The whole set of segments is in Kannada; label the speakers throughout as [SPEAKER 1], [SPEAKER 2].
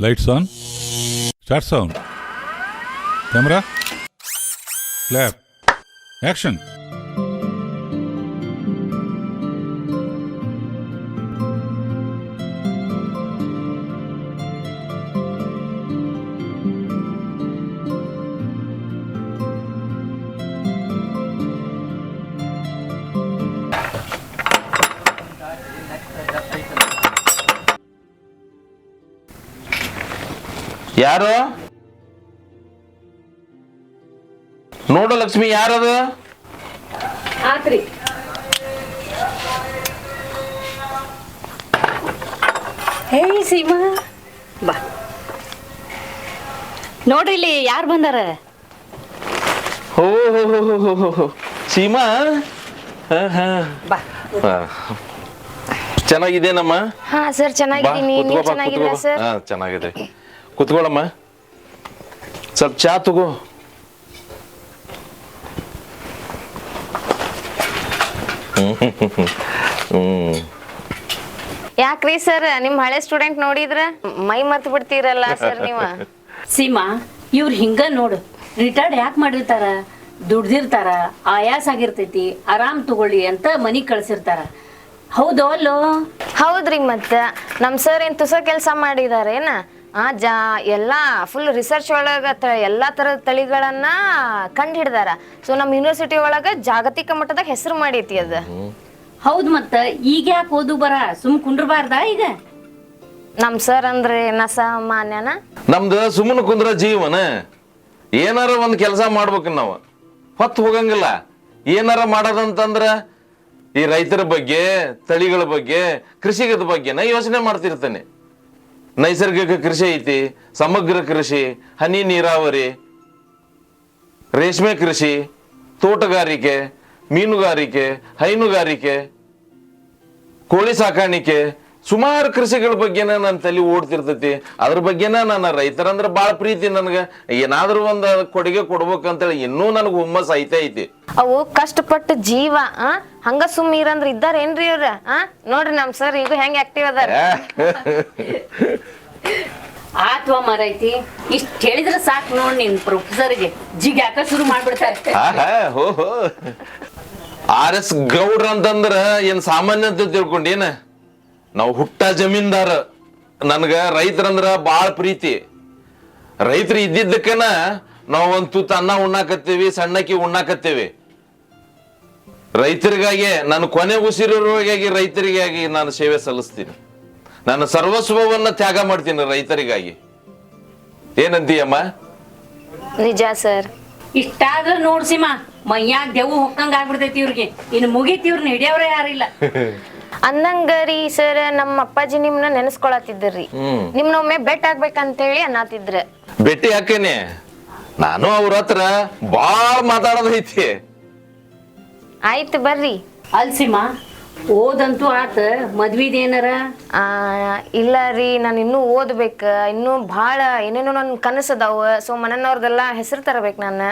[SPEAKER 1] Lights on. Start sound. Camera. Clap. Action.
[SPEAKER 2] ಯಾರು ನೋಡು ಲಕ್ಷ್ಮಿ, ಯಾರದು?
[SPEAKER 3] ಆತ್ರಿ. ಹೇ ಸೀಮಾ, ಬಾ ನೋಡ್ರಿ ಇಲ್ಲಿ ಯಾರು ಬಂದಾರ.
[SPEAKER 2] ಹೋ ಸೀಮಾ,
[SPEAKER 3] ಬಾ.
[SPEAKER 2] ಚೆನ್ನಾಗಿದ್ದೇನಮ್ಮ?
[SPEAKER 3] ಹಾ ಸರ್, ಚೆನ್ನಾಗಿದ್ದೀನಿ. ನೀವು ಚೆನ್ನಾಗಿದ್ದೀರಾ ಸರ್?
[SPEAKER 2] ಹಾ, ಚೆನ್ನಾಗಿದೆ. ಕುತ್ಕೊಳ್ಳಮ್ಮ, ಸ್ವಲ್ಪ ಚಾ ತಗೋ.
[SPEAKER 3] ಯಾಕ್ರಿ ಸರ್, ನಿಮ್ ಹಳೆ ಸ್ಟೂಡೆಂಟ್ ನೋಡಿದ್ರ ಮೈ ಮರ್ತು ಬಿಡ್ತೀರಲ್ಲ ಸರ್ ನೀವು.
[SPEAKER 4] ಸೀಮಾ, ಇವ್ರು ಹಿಂಗ ನೋಡು, ರಿಟೈರ್ಡ್ ಯಾಕೆ ಮಾಡಿರ್ತಾರ, ದುಡ್ದಿರ್ತಾರ, ಆಯಾಸ ಆಗಿರ್ತೈತಿ, ಆರಾಮ್ ತಗೊಳ್ಳಿ ಅಂತ ಮನಿಗ್ ಕಳ್ಸಿರ್ತಾರ. ಹೌದೋ ಅಲ್ಲೋ?
[SPEAKER 3] ಹೌದ್ರಿ, ಮತ್ತ ನಮ್ ಸರ್ ಏನ್ ತುಸ ಕೆಲಸ ಮಾಡಿದಾರೇನ? ಎಲ್ಲಾ ಫುಲ್ ರಿಸರ್ಚ್ ಒಳಗ ಎಲ್ಲಾ ತರದ ತಳಿಗಳನ್ನ ಕಂಡು ಹಿಡ್ದಾರ. ಸೊ ನಮ್ ಯೂನಿವರ್ಸಿಟಿ ಒಳಗ ಜಾಗತಿಕ ಮಟ್ಟದಾಗ ಹೆಸರು ಮಾಡೈತಿ ಅದ.
[SPEAKER 4] ಹೌದ್, ಮತ್ತ ಈಗ ಯಾಕೆ ಓದು ಬರ ಸುಮ್ ಕುಂಡ್ರಬಾರ್ದ? ಈಗ
[SPEAKER 3] ನಮ್ ಸರ್ ಅಂದ್ರೆ ಸಾಮಾನ್ಯನ?
[SPEAKER 2] ನಮ್ದು ಸುಮ್ಮನೆ ಕುಂದ್ರ ಜೀವನ. ಏನಾರ ಒಂದ್ ಕೆಲಸ ಮಾಡ್ಬೇಕು ನಾವು, ಹೊತ್ತು ಹೋಗಂಗಿಲ್ಲ. ಏನಾರ ಮಾಡೋದಂತಂದ್ರ ಈ ರೈತರ ಬಗ್ಗೆ, ತಳಿಗಳ ಬಗ್ಗೆ, ಕೃಷಿಗದ ಬಗ್ಗೆ ನಾ ಯೋಚನೆ ಮಾಡ್ತಿರ್ತೇನೆ. ನೈಸರ್ಗಿಕ ಕೃಷಿ ಐತಿ, ಸಮಗ್ರ ಕೃಷಿ, ಹನಿ ನೀರಾವರಿ, ರೇಷ್ಮೆ ಕೃಷಿ, ತೋಟಗಾರಿಕೆ, ಮೀನುಗಾರಿಕೆ, ಹೈನುಗಾರಿಕೆ, ಕೋಳಿ ಸಾಕಾಣಿಕೆ, ಸುಮಾರು ಕೃಷಿಗಳ ಬಗ್ಗೆನ ನನ್ನ ತಲೆ ಓಡ್ತಿರ್ತೈತಿ. ಅದ್ರ ಬಗ್ಗೆನ ನನ್ನ ರೈತರಂದ್ರೆ ಭಾಳ ಪ್ರೀತಿ. ನನಗೆ ಏನಾದ್ರೂ ಒಂದು ಕೊಡುಗೆ ಕೊಡ್ಬೇಕಂತೇಳಿ ಇನ್ನೂ ನನಗೆ ಹುಮ್ಮಸ್ ಐತೆ.
[SPEAKER 3] ಅವು ಕಷ್ಟಪಟ್ಟು ಜೀವ ಹಂಗ ಸುಮ್ಮೀರಂದ್ರ ಇದ್ದಾರೇನ್ರಿ ಅವ್ರ? ನೋಡ್ರಿ ನಮ್ ಸರ್ ಈಗ ಹೆಂಗ್ ಆಕ್ಟಿವ್ ಅದಾರ.
[SPEAKER 4] ಆತ್ವ ಮರೈತಿ, ಇಷ್ಟ ಹೇಳಿದ್ರೆ ಸಾಕು ನೋಡ್. ನಿನ್ ಪ್ರೊಫೆಸರ್ಗೆ ಜಿಗ್ ಯಾಕ ಶುರು ಮಾಡ್ಬಿಡ್ತಾರೆ.
[SPEAKER 2] RS ಗೌಡ್ರ ಅಂತಂದ್ರ ಏನ್ ಸಾಮಾನ್ಯ ಅಂತ ತಿಳ್ಕೊಂಡೇನ? ನಾವು ಹುಟ್ಟ ಜಮೀನ್ದಾರ. ನನ್ಗ ರೈತರಂದ್ರ ಬಾಳ ಪ್ರೀತಿ. ರೈತರು ಇದ್ದಿದ್ದಕ್ಕನ ನಾವ್ ಒಂದ್ ತುತ್ತ ಅನ್ನ ಉಣ್ಣಾಕತ್ತೇವಿ, ಸಣ್ಣಕ್ಕಿ ಉಣ್ಣಾಕತ್ತೇವಿ. ರೈತರಿಗಾಗಿ ನಾನು ಕೊನೆ ಉಸಿರಿರುವಾಗಾಗಿ ರೈತರಿಗಾಗಿ ನಾನು ಸೇವೆ ಸಲ್ಲಿಸ್ತೀನಿ. ನಾನು ಸರ್ವಸ್ವವನ್ನ ತ್ಯಾಗ ಮಾಡ್ತೀನಿ ರೈತರಿಗಾಗಿ. ಏನಂತೀಯಮ್ಮ?
[SPEAKER 3] ನಿಜ ಸರ್.
[SPEAKER 4] ಇಷ್ಟಾದ್ರ ನೋಡ್ಸಿಮಾ, ಮೈಯಾಗ ದೆವ್ವು ಹೊಕ್ಕಂಗ ಆಗ್ಬಿಡ್ತೈತಿ ಇವ್ರಿಗೆ. ಇನ್ನು ಮುಗೀತಿ, ಇವ್ರನ್ನ ಹಿಡಿಯವ್ರೆ ಯಾರಿಲ್ಲ.
[SPEAKER 3] ಅಂದಂಗರಿ ಸರ್, ನಮ್ಮ ಅಪ್ಪಾಜಿ ನಿಮ್ನ ನೆನೆಸ್ಕೊಳತಿದ್ರಿ. ನಿಮ್ನೊಮ್ಮೆ ಬೆಟ್ ಆಗ್ಬೇಕಂತೇಳಿ ಅನ್ನತಿದ್ರ.
[SPEAKER 2] ಭೇಟಿ ಹಾಕೇನೆ. ನಾನು ಅವ್ರ ಹತ್ರ ಬಾಳ ಮಾತಾಡೋದೈತಿ.
[SPEAKER 3] ಆಯ್ತು ಬರ್ರಿ.
[SPEAKER 4] ಅಲ್ಸಿಮಾ, ಓದಂತೂ ಆತ, ಮದ್ವಿದೇನಾರ?
[SPEAKER 3] ಇಲ್ಲ ರೀ, ನಾನು ಇನ್ನೂ ಓದ್ಬೇಕ. ಇನ್ನೂ ಭಾಳ ಏನೇನೋ ನನ್ನ ಕನಸದಾವ. ಸೊ ಮನೆಯವ್ರದೆಲ್ಲ ಹೆಸರು ತರಬೇಕು ನಾನು.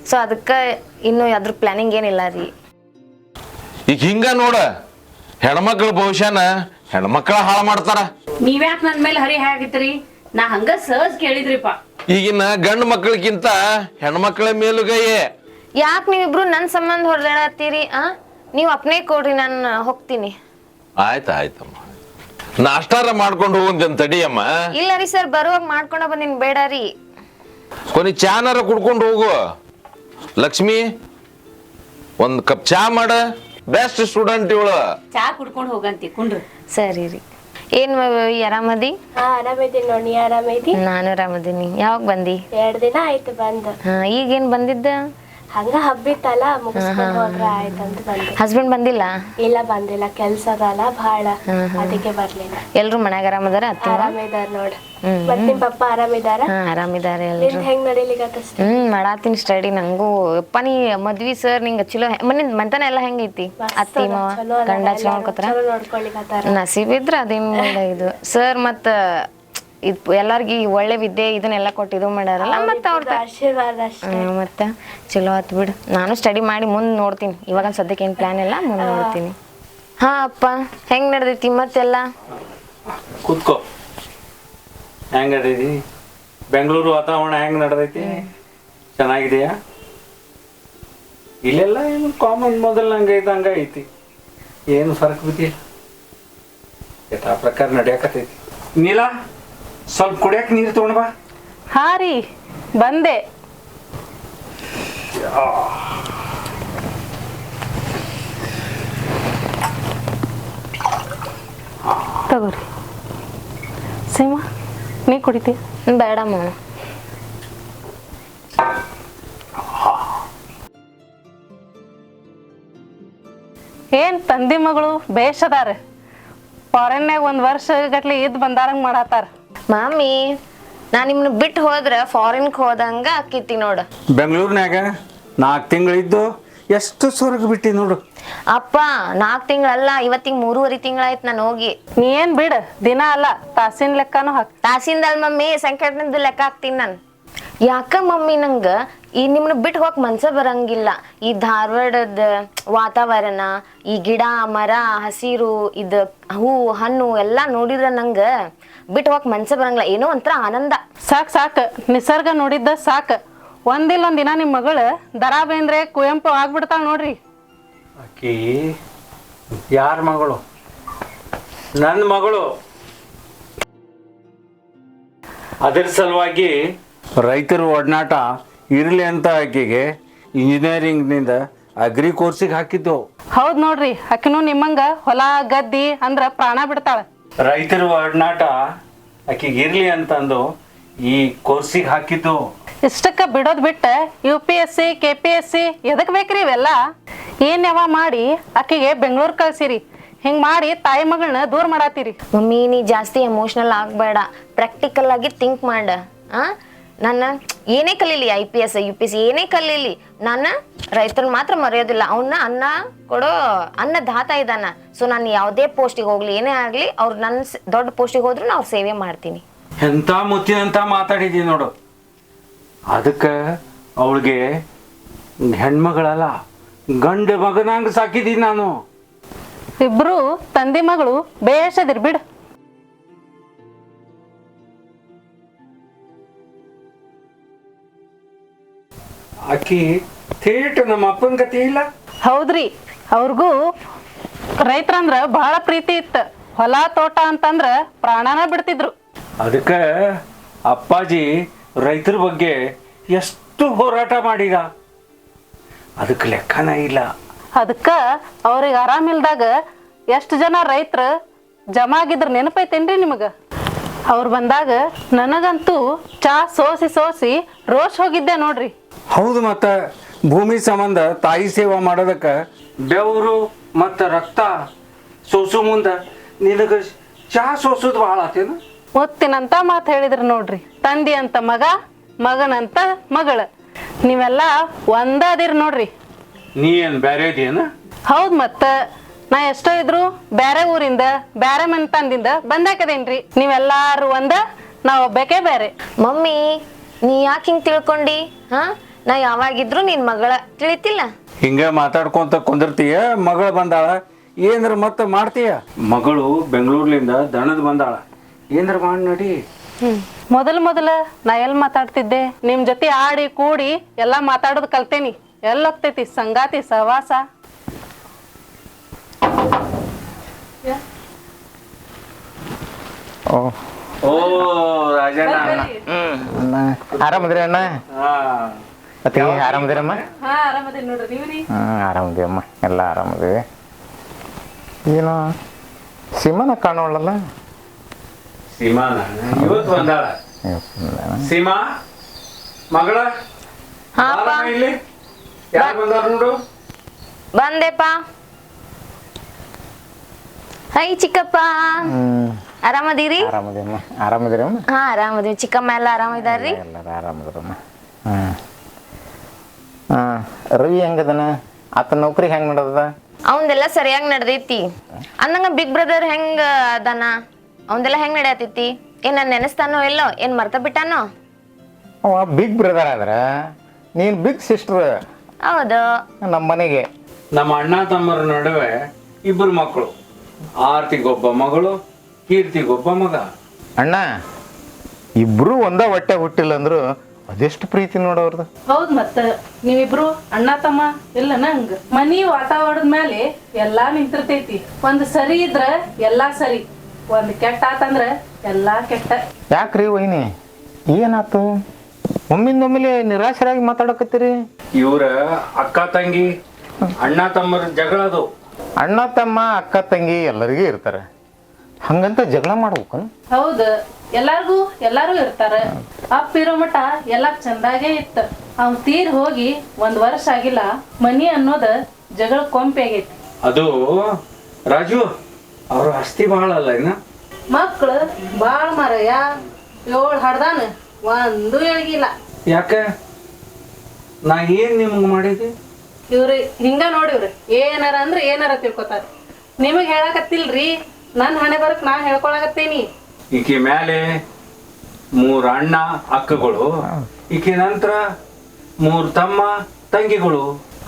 [SPEAKER 3] ಸೊ ಅದಕ್ಕೆ ಇನ್ನೂ ಅದ್ರ ಪ್ಲಾನಿಂಗ್ ಏನಿಲ್ಲ ರೀ.
[SPEAKER 2] ಈಗ ಹಿಂಗ ನೋಡ, ಹೆಣ್ಮಕ್ಳ ಭವಿಷ್ಯನ ಹೆಣ್ಮಕ್ಳ ಹಾಳು ಮಾಡ್ತಾರ.
[SPEAKER 4] ನೀವ್ಯಾಕ್ ನನ್ ಮೇಲೆ ಹರಿ ಹಾಕಿತ್ರಿ? ನಾ ಹಂಗ ಸಹಜ್ ಕೇಳಿದ್ರಿಪ್ಪ.
[SPEAKER 2] ಈಗಿನ ಗಂಡು ಮಕ್ಕಳಿಗಿಂತ ಹೆಣ್ಮಕ್ಳ ಮೇಲುಗೈಯೇ.
[SPEAKER 3] ಯಾಕೆ ನೀವಿಬ್ರು ನನ್ನ ಸಂಬಂಧ ಹೊಡೆದಾಡತ್ತೀರಿ? ನೀವು ಅಪ್ನೇ ಕೊಡ್ರಿ, ನಾನು ಹೋಗ್ತೀನಿ.
[SPEAKER 2] ಆಯ್ತಮ್ಮ, ನಾಷ್ಟಾರ ಮಾಡ್ಕೊಂಡು ಹೋಗುಂತೇನ್ ತಡಿಯಮ್ಮ.
[SPEAKER 3] ಇಲ್ಲ ರೀ ಸರ್, ಬರುವಾಗ ಮಾಡ್ಕೊಂಡ ಬಂದಿನಿ. ಬೇಡ ರೀ,
[SPEAKER 2] ಕೊನೆ ಚಾನಾರ ಕುಡ್ಕೊಂಡು ಹೋಗು. ಲಕ್ಷ್ಮಿ, ಒಂದ್ ಕಪ್ ಚಾ ಮಾಡ. ಬೆಸ್ಟ್ ಸ್ಟೂಡೆಂಟ್ ಇವಳು.
[SPEAKER 4] ಚಾ ಕುಡ್ಕೊಂಡು ಹೋಗಂತಿ ಕುಂಡ್ರು.
[SPEAKER 3] ಸರಿ ರೀ. ಏನ್ ಆರಾಮದಿ?
[SPEAKER 5] ಆರಾಮಿದ್ದೀನಿ ನೋಡಿ. ನೀ ಆರಾಮೈತಿ?
[SPEAKER 3] ನಾನು ಆರಾಮದೀನಿ. ಯಾವಾಗ ಬಂದಿ?
[SPEAKER 5] 2 ದಿನ ಆಯ್ತು ಬಂದು.
[SPEAKER 3] ಈಗೇನ್ ಬಂದಿದ್ದ?
[SPEAKER 5] ಹಂಗ ಹಬ್ಬಿತ್ತಲ್ಲ, ಮುಗಿಸ್ಕೊಂಡು ಹೋದ್ರೆ ಆಯ್ತಂತ ಬಂದೆ.
[SPEAKER 3] ಹಸ್ಬೆಂಡ್ ಬಂದಿಲ್ಲ?
[SPEAKER 5] ಇಲ್ಲ, ಬಂದಿಲ್ಲ. ಕೆಲ್ಸ ಅದಲ್ಲ ಭಾಳ, ಅದಕ್ಕೆ ಬರ್ಲಿಲ್ಲ.
[SPEAKER 3] ಎಲ್ರು ಮನ್ಯಾಗ ಆರಾಮದಾರ?
[SPEAKER 5] ಆರಾಮಿದಾರ ನೋಡ್. ಮತ್ ನಿಮ್ ಪಪ್ಪ ಆರಾಮಿದಾರ?
[SPEAKER 3] ಆರಾಮಿದಾರೆ
[SPEAKER 5] ನಿಂದ್ ಹೆಂಗ್ ನಡೀಲಿಕತ್ತ?
[SPEAKER 3] ಮಾಡಾತೀನಿ ಸ್ಟಡಿ. ನಂಗೂ ಯಪ್ಪ, ನೀ ಮದ್ವಿ ಸರ್ ನಿಂಗ ಚಲೋ ಮಂತನ ಎಲ್ಲ ಹೆಂಗೈತಿ? ಅತ್ತಿ ಮಾವ ಗಂಡ ಚಲೋ ನೋಡ್ಕೊತಾರ? ನಸೀಬ್ ಇದ್ರ ಅದೇನ್ ಇದು ಸರ್. ಮತ್ತ ಎಲ್ಲಾರ್ಗಿ ಒಳ್ಳೆ ವಿದ್ಯೆ ಇದನ್ನೆಲ್ಲ ಕೊಟ್ಟು ಇದು ಮಾಡ್ಯಾರಲ್ಲ, ಮತ್ತ ಅವ್ರ
[SPEAKER 5] ಆಶೀರ್ವಾದ ಅಷ್ಟೇ.
[SPEAKER 3] ಮತ್ತ ಚಲೋ ಆತ್ ಬಿಡು. ನಾನು ಸ್ಟಡಿ ಮಾಡಿ ಮುಂದ್ ನೋಡ್ತೀನಿ. ಇವಾಗ ಸದ್ಯಕ್ಕೆ ಏನ್ ಪ್ಲಾನ್ ಇಲ್ಲ, ಮುಂದೆ ನೋಡ್ತೀನಿ. ಅಪ್ಪ ಹೆಂಗ್ ನಡ್ದೈತಿ ಮತ್ತೆಲ್ಲ?
[SPEAKER 2] ಕೂತ್ಕೋ.
[SPEAKER 6] ಹೆಂಗ್ ನಡೀತಿ ಬೆಂಗಳೂರು ವಾತಾವರಣ ಹೆಂಗ್ ನಡೆದೈತಿ ಚೆನ್ನಾಗಿದೆಯಾ ಇಲ್ಲೆಲ್ಲ ಏನು ಕಾಮನ್ ಮೊದಲು ಹಂಗೆ ಐತಿ ಏನು ಫರಕ್ ಬಿದ್ದಿಲ್ಲ ಯಥಾ ಪ್ರಕಾರ ನಡೆಯಕತ್ತೈತಿ ನೀಲ ಸ್ವಲ್ಪ ಕುಡಿಯಕ್ಕೆ ನೀರು ತಗೊಂಡ್ ಬಾ
[SPEAKER 7] ಹಾ ರೀ ಬಂದೆ ತಗೋರಿ ಸೀಮಾ ನೀ ಕುಡಿತಿ
[SPEAKER 3] ಬೇಡಮ್ಮ.
[SPEAKER 7] ಏನ್ ತಂದಿ ಮಗಳು ಬೇಷ್ ಅದಾರ ಫಾರಿನ್ಯಾಗ 1 ವರ್ಷ ಗಟ್ಲೆ ಇದ್ ಬಂದಾರಂಗ್ ಮಾಡತ್ತಾರ.
[SPEAKER 3] ಮಾಮಿ ನಾ ನಿಮ್ನ ಬಿಟ್ಟು ಹೋದ್ರ ಫಾರಿನ್ಗೆ ಹೋದಂಗ ಆಕೈತಿ ನೋಡು.
[SPEAKER 6] ಬೆಂಗಳೂರಿನಾಗ 4 ತಿಂಗಳಿದ್ದು ಎಷ್ಟು ಸ್ವರ್ಗ ಬಿಟ್ಟಿ ನೋಡು.
[SPEAKER 3] ಅಪ್ಪ 4 ತಿಂಗಳಲ್ಲ, ಇವತ್ತಿಗೆ 3.5 ತಿಂಗಳಾಯ್ತು ನಾನು ಹೋಗಿ.
[SPEAKER 7] ನೀ ಏನ್ ಬಿಡ ದಿನ ಅಲ್ಲ ತಾಸಿನ ಲೆಕ್ಕನೂ ಹಾಕ್.
[SPEAKER 3] ತಾಸಿಂದಲ್ ಮಮ್ಮಿ ಸಂಕಟದ ಲೆಕ್ಕ ಹಾಕ್ತೀನಿ ನಾನು. ಯಾಕ ಮಮ್ಮಿ ನಂಗ ಈ ನಿಮ್ನ ಬಿಟ್ಟು ಹೋಗಕ್ ಮನ್ಸ ಬರಂಗಿಲ್ಲ. ಈ ಧಾರವಾಡದ ವಾತಾವರಣ, ಈ ಗಿಡ ಮರ ಹಸಿರು, ಇದ್ ಹೂ ಹಣ್ಣು ಎಲ್ಲಾ ನೋಡಿದ್ರ ನಂಗ ಬಿಟ್ಟು ಹೋಗಕ್ ಮನ್ಸ ಬರಂಗಿಲ್ಲ. ಏನೋ ಒಂಥರ ಆನಂದ.
[SPEAKER 7] ಸಾಕ್ ನಿಸರ್ಗ ನೋಡಿದ್ದ ಸಾಕ್. ಒಂದಿಲ್ಲೊಂದ್ ದಿನ ನಿಮ್ ಮಗಳು ದರಾ ಬೇಂದ್ರೆ ಕುವೆಂಪು ಆಗ್ಬಿಡ್ತಾಳ ನೋಡ್ರಿ.
[SPEAKER 6] ಆಕಿ ಯಾರ ಮಗಳು? ನನ್ನ ಮಗಳು. ಅದರ ಸಲುವಾಗಿ ರೈತರ ಒಡನಾಟ ಇರಲಿ ಅಂತ ಆಕೆಗೆ ಇಂಜಿನಿಯರಿಂಗ್ನಿಂದ ಅಗ್ರಿ ಕೋರ್ಸಿಗೆ ಹಾಕಿದ್ದು.
[SPEAKER 7] ಹೌದ್ ನೋಡ್ರಿ, ಆಕಿನೂ ನಿಮ್ಮಂಗ ಹೊಲ ಗದ್ದಿ ಅಂದ್ರ ಪ್ರಾಣ ಬಿಡ್ತಾಳ.
[SPEAKER 6] ರೈತರ ಒಡನಾಟ ಆಕೆಗೆ ಇರ್ಲಿ ಅಂತಂದು ಈ ಕೋರ್ಸಿಗೆ ಹಾಕಿದ್ದು.
[SPEAKER 7] ಇಷ್ಟಕ್ಕ ಬಿಡೋದ್ ಬಿಟ್ಟ UPSC KPSC ಎದಕ್ ಬೇಕ್ರಿ ಇವೆಲ್ಲ? ಏನ್ ಯಾವ ಮಾಡಿ ಆಕಿಗೆ ಬೆಂಗಳೂರು ಕಳ್ಸಿರಿ. ಹಿಂಗ್ ಮಾಡಿ ತಾಯಿ ಮಗಳನ್ನ ದೂರ ಮಾಡಾತೀರಿ.
[SPEAKER 3] ಮಮ್ಮಿ ನೀ ಜಾಸ್ತಿ ಎಮೋಷನಲ್ ಆಗ್ಬೇಡ, ಪ್ರಾಕ್ಟಿಕಲ್ ಆಗಿ ಥಿಂಕ್ ಮಾಡ. ನನ್ನ ಏನೇ ಕಲೀಲಿ, IPS UPSC ಏನೇ ಕಲೀಲಿ, ನಾನು ರೈತರನ್ನ ಮಾತ್ರ ಮರೆಯೋದಿಲ್ಲ. ಅವನ್ನ ಅನ್ನ ಕೊಡೋ ಅನ್ನದಾತ ಇದ್ದಾನ. ಸೊ ನಾನು ಯಾವುದೇ ಪೋಸ್ಟಿಗೆ ಹೋಗ್ಲಿ ಏನೇ ಆಗ್ಲಿ, ಅವ್ರು ನನ್ನ ದೊಡ್ಡ ಪೋಸ್ಟಿಗೆ ಹೋದ್ರು ಅವ್ರ ಸೇವೆ ಮಾಡ್ತೀನಿ.
[SPEAKER 6] ಎಂತ ಮುತ್ತಿನಂತ ಮಾತಾಡಿದೀನಿ ನೋಡು. ಅದಕ್ಕೆ ಅವಳಿಗೆ ಹೆಣ್ಮಗಳಲ್ಲ, ಗಂಡ ಮಗನಂಗ ಸಾಕಿದೀನಿ ನಾನು.
[SPEAKER 7] ಇಬ್ರು ತಂದಿ ಮಗಳು ಬೇಷದಿರ್ ಬಿಡ್.
[SPEAKER 6] ಆಕಿ ಥೇಟ್ ನಮ್ಮ ಅಪ್ಪನ ಗತಿ ಇಲ್ಲ.
[SPEAKER 7] ಹೌದ್ರಿ, ಅವ್ರಿಗೂ ರೈತರಂದ್ರ ಬಹಳ ಪ್ರೀತಿ ಇತ್ತ. ಹೊಲ ತೋಟ ಅಂತಂದ್ರ ಪ್ರಾಣನ ಬಿಡ್ತಿದ್ರು.
[SPEAKER 6] ಅದಕ್ಕೆ ಅಪ್ಪಾಜಿ ರೈತರ ಬಗ್ಗೆ ಎಷ್ಟು ಹೋರಾಟ ಮಾಡಿದ, ಅದಕ್ಕೆ ಲೆಕ್ಕನ ಇಲ್ಲ.
[SPEAKER 7] ಅದಕ್ಕ ಅವ್ರಿಗೆ ಆರಾಮಿಲ್ದಾಗ ಎಷ್ಟು ಜನ ರೈತರು ಜಮಾ ಆಗಿದ್ರ ನೆನಪೈತೇನ್ರಿ ನಿಮಗ? ಅವ್ರು ಬಂದಾಗ ನನಗಂತೂ ಚಾ ಸೋಸಿ ರೋಷ್ ಹೋಗಿದ್ದೆ ನೋಡ್ರಿ.
[SPEAKER 6] ಹೌದು, ಮತ್ತ ಭೂಮಿ ಸಂಬಂಧ ತಾಯಿ ಸೇವಾ ಮಾಡೋದಕ್ಕೆ ಬೆವರು ಮತ್ತು ರಕ್ತ ಸೋಸು ಮುಂದೆ ನಿನಗೆ ಚಾ ಸೋಸೋದು ಭಾಳ ಆತೇನು?
[SPEAKER 7] ಮುತ್ತಿನಂತ ಮಾತು ಹೇಳಿದ್ರು ನೋಡ್ರಿ. ತಂದಿ ಅಂತ ಮಗ, ಮಗನಂತ ಮಗಳ, ನೀವೆಲ್ಲ ಒಂದಾದಿರ್ ನೋಡ್ರಿ.
[SPEAKER 6] ನೀ ಏನು ಬೇರೆ ಇದೆಯೇನ?
[SPEAKER 7] ಹೌದ್, ಮತ್ತ ನಾ ಎಷ್ಟೋ ಇದ್ರು ಬ್ಯಾರೆ ಊರಿಂದ ಬ್ಯಾರೆ ಮನೆತನದಿಂದ ಬಂದಾಕದೇನ್ರಿ. ನೀವೆಲ್ಲಾರು ಒಂದ, ನಾ ಒಬ್ಬಾಕೆ ಬೇರೆ.
[SPEAKER 3] ಮಮ್ಮಿ ನೀ ಯಾಕೆ ಹಿಂಗ್ ತಿಳ್ಕೊಂಡಿ? ನಾ ಯಾವಾಗಿದ್ರು ನಿನ್ ಮಗಳ, ತಿಳಿತಿಲ್ಲ?
[SPEAKER 6] ಹಿಂಗೆ ಮಾತಾಡ್ಕೊಂತ ಕುಂದಿರ್ತೀಯ. ಮಗಳು ಬಂದಾಳ, ಏನಾರ ಮತ್ತೆ ಮಾಡ್ತೀಯ. ಮಗಳು ಬೆಂಗಳೂರ್ಲಿಂದ ದಣದ್ ಬಂದಾಳ, ಏನಾರ ಮಾಡಿ ನಡಿ.
[SPEAKER 7] ಮೊದಲ ನಾ ಎಲ್ಲಿ ಮಾತಾಡ್ತಿದ್ದೆ? ನಿಮ್ ಜೊತೆ ಆಡಿ ಕೂಡಿ ಎಲ್ಲಾ ಮಾತಾಡೋದು ಕಲ್ತೇನಿ. ಎಲ್ಲಿ ಹೋಗ್ತೈತಿ ಸಂಗಾತಿ ಸಹವಾಸ?
[SPEAKER 6] ಓ ರಾಜಣ್ಣ,
[SPEAKER 8] ಆರಾಮದ್ರಿ ಅಣ್ಣ? ಮತ್ತೆ ಆರಾಮದಿರಮ್ಮ?
[SPEAKER 7] ನೋಡ್ರಿ ನೀವ್ರಿ?
[SPEAKER 8] ಆರಾಮದಿವಮ್ಮ, ಎಲ್ಲ ಆರಾಮದಿವಿ. ಏನು ಸೀಮಾನ ಕಾಣೋಳಲ್ಲ?
[SPEAKER 6] ಸೀಮಾನ ಇವತ್ತು ಬಂದಾಳ. ಸೀಮಾ ಮಗಳ ಇಲ್ಲಿ ಯಾರು ಬಂದಾರ ನೋಡು.
[SPEAKER 3] ಬಂದೆಪ್ಪ. ಹೈ ಚಿಕ್ಕಪ್ಪ, ಆರಾಮದಿರಿ?
[SPEAKER 8] ಆರಾಮದಿವಮ್ಮ. ಆರಾಮದಿರಮ್ಮ?
[SPEAKER 3] ಹಾ ಆರಾಮದಿವಿ. ಚಿಕ್ಕಮ್ಮ ಎಲ್ಲ ಆರಾಮಿದಾರ್ರಿ?
[SPEAKER 8] ಎಲ್ಲರೂ ಆರಾಮದಿರಮ್ಮ. ರವಿ ಹೆಂಗದನ? ಆತ ನೌಕರಿ ಹೆಂಗ್ ಮಾಡೋದ?
[SPEAKER 3] ಅವಂದೆಲ್ಲ ಸರಿಯಾಗಿ ನಡ್ದೈತಿ. ಅಂದಂಗ ಬಿಗ್ ಬ್ರದರ್ ಹೆಂಗ ಅದಾನ? ಅವಂದೆಲ್ಲ ಹೆಂಗ್ ನಡೆಯತೈತಿ? ಏನ್ ನನ್ ನೆನೆಸ್ತಾನೋ ಎಲ್ಲೋ? ಏನ್ ಮರ್ತ ಬಿಟ್ಟಾನೋ?
[SPEAKER 8] ಅವ ಬಿಗ್ ಬ್ರದರ್ ಆದ್ರ ನೀನ್ ಬಿಗ್ ಸಿಸ್ಟರ್.
[SPEAKER 3] ಹೌದು.
[SPEAKER 8] ನಮ್ಮ ಮನೆಗೆ
[SPEAKER 6] ನಮ್ಮ ಅಣ್ಣ ತಮ್ಮರ ನಡುವೆ ಇಬ್ಬರು ಮಕ್ಕಳು. ಆರ್ತಿಗೊಬ್ಬ ಮಗಳು, ಕೀರ್ತಿಗೊಬ್ಬ ಮಗ.
[SPEAKER 8] ಅಣ್ಣ ಇಬ್ರು ಒಂದ ಹೊಟ್ಟೆ ಹುಟ್ಟಿಲ್ಲ ಅಂದ್ರು ಅದೆಷ್ಟು ಪ್ರೀತಿ ನೋಡವ್ರದ್ದು.
[SPEAKER 7] ಹೌದ್ ಮತ್ತ ನೀವಿಬ್ರು ಅಣ್ಣ ತಮ್ಮ ಇಲ್ಲ ನಂಗ ಮನಿ ವಾತಾವರಣದ ಮೇಲೆ ಎಲ್ಲಾ ನಿಂತಿರ್ತೈತಿ. ಒಂದ್ ಸರಿ ಇದ್ರ ಎಲ್ಲಾ ಸರಿ, ಒಂದ್ ಕೆಟ್ಟ ಆತಂದ್ರ ಎಲ್ಲಾ ಕೆಟ್ಟ.
[SPEAKER 8] ಯಾಕ್ರಿ ವೈನಿ ಏನಾತು ಒಮ್ಮಿಂದೊಮ್ಮಿಲೆ ನಿರಾಶರಾಗಿ ಮಾತಾಡಕತ್ತೀರಿ?
[SPEAKER 6] ಇವ್ರ ಅಕ್ಕ ತಂಗಿ ಅಣ್ಣ ತಮ್ಮರ ಜಗಳ ಅದು.
[SPEAKER 8] ಅಣ್ಣ ತಮ್ಮ ಅಕ್ಕ ತಂಗಿ ಎಲ್ಲರಿಗೂ ಇರ್ತಾರೆ, ಹಂಗಂತ ಜಗಳ ಮಾಡ್ಬೇಕು?
[SPEAKER 7] ಹೌದ್ ಎಲ್ಲಾರು ಇರ್ತಾರ. ಅಪ್ಪ ಇರೋ ಮಠ ಎಲ್ಲಾ ಚಂದಾಗೇ ಇತ್ತ. ಅವ್ ತೀರ್ ಹೋಗಿ 1 ವರ್ಷ ಆಗಿಲ್ಲ, ಮನಿ ಅನ್ನೋದ ಜಗಳ ಕೊಂಪೆ ಆಗೈತಿ.
[SPEAKER 6] ಅದು ರಾಜು ಅವ್ರ ಆಸ್ತಿ ಬಹಳ ಅಲ್ಲ ಇನ್ನ.
[SPEAKER 7] ಮಕ್ಳು ಬಾಳ್ ಮಾರಯ್ಯ, 7 ಹಡ್ದಾನ ಒಂದು ಎಳಗಿಲ್ಲ.
[SPEAKER 6] ಯಾಕ ನಾ ಏನ್ ನಿಮ್ಗೆ ಮಾಡಿದೆ?
[SPEAKER 7] ಇವ್ರಿ ಹಿಂಗ ನೋಡಿವ್ರಿ ಏನಾರ ಅಂದ್ರ ಏನಾರ ತಿಳ್ಕೊತಾರ. ನಿಮಗ್ ಹೇಳಕತ್ತಿಲ್ರಿ, ನನ್ ಹಣೆ ಬರಕ್ ನಾ ಹೇಳ್ಕೊಳಕತ್ತೇನಿ.
[SPEAKER 6] ಈಕೆ ಮೇಲೆ 3 ಅಣ್ಣ ಅಕ್ಕಗಳು, ಈಕೆ ನಂತರ 3 ತಮ್ಮ ತಂಗಿಗಳು.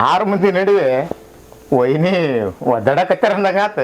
[SPEAKER 8] 6 ಮಂದಿ ನಡುವೆ ವೈನಿ ಒದ್ದಾಡಕತ್ತಾರ ಅಂದಂಗಾತ.